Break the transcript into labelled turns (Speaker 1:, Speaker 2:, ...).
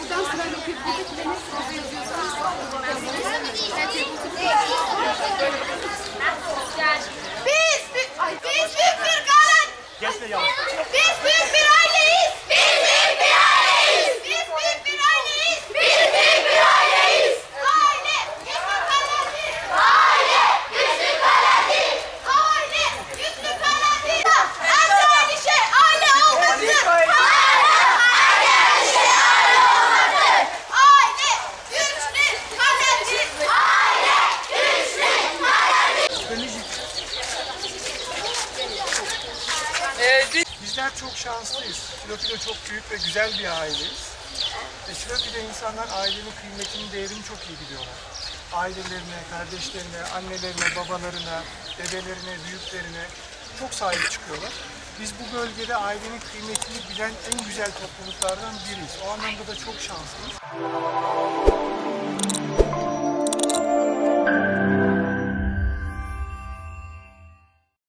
Speaker 1: Buradan sırayla okuyup buradakilerini sırada yazıyorsunuz.
Speaker 2: Biz büyük bir galet. Biz büyük bir aileyiz. Biz büyük bir aileyiz. Biz büyük bir aileyiz. Biz büyük bir aileyiz. Aile güçlü kaleci. Aile güçlü kaleci. Aile güçlü kaleci. En değerli şey aile olmasın. Aile güçlü kaleci. Aile güçlü kaleci.
Speaker 3: Bizler çok şanslıyız. Şilopi'de çok büyük ve güzel bir aileyiz. Şilopi'de insanlar ailenin kıymetini, değerini çok iyi biliyorlar. Ailelerine, kardeşlerine, annelerine, babalarına, dedelerine, büyüklerine çok sahip çıkıyorlar. Biz bu bölgede ailenin kıymetini bilen en güzel topluluklardan biriyiz. O anlamda da çok şanslıyız.